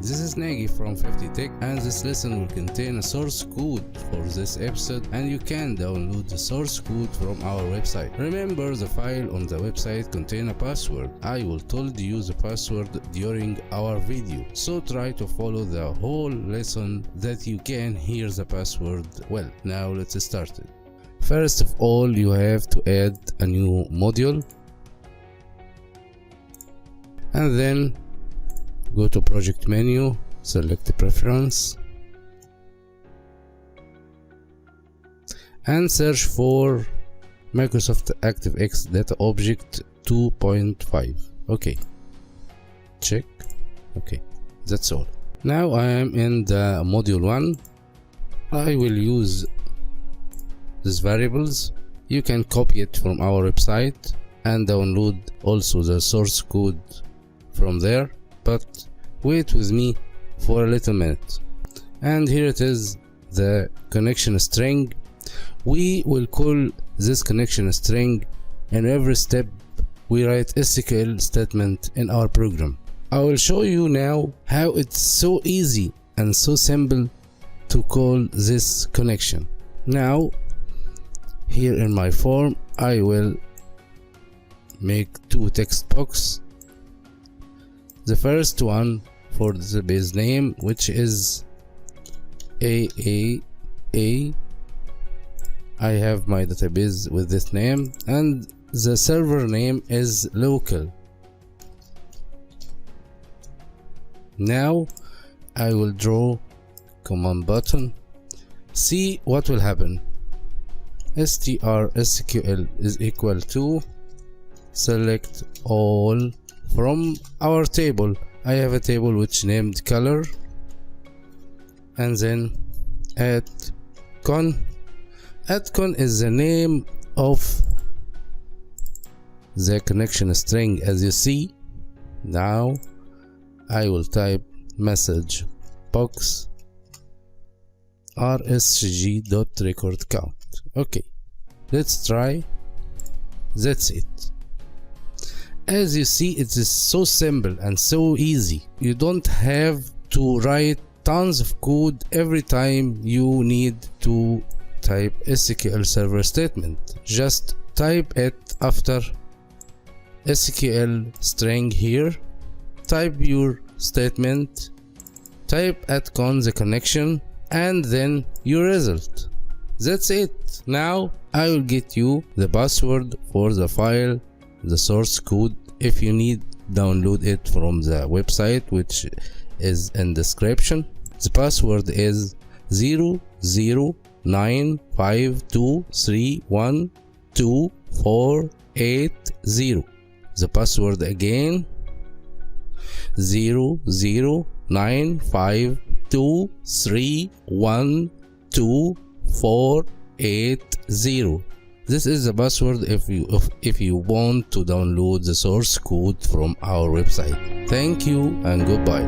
this is Nagy from 50 Tech, and this lesson will contain a source code for this episode, and you can download the source code from our website. Remember, the file on the website contain a password. I will told you the password during our video, so try to follow the whole lesson that you can hear the password well. Now let's start it. First of all, you have to add a new module, and then go to project menu, select preference, and search for Microsoft ActiveX Data Object 2.5. Okay, check. Okay, that's all. Now I am in the module 1. I will use these variables. You can copy it from our website and download also the source code from there, but wait with me for a little minute. And here it is, the connection string. We will call this connection string in every step we write SQL statement in our program. I will show you now how it's so easy and so simple to call this connection. Now here in my form I will make two text boxes. The first one for the base name, which is AAA. I have my database with this name, and the server name is local. Now I will draw command button. See what will happen. STR_SQL is equal to select all from our table. I have a table which named color, and then @con. @con is the name of the connection string, as you see. Now I will type message box rsg.record_count. Okay, let's try. That's it. As you see, it is so simple and so easy. You don't have to write tons of code every time you need to type SQL Server statement. Just type it after SQL string here, type your statement, type @con the connection, and then your result. That's it. Now I will get you the password for the file, the source code. If you need, download it from the website, which is in description. The password is 00952312480. The password again, 00952312480. This is the password if you want to download the source code from our website. Thank you and goodbye.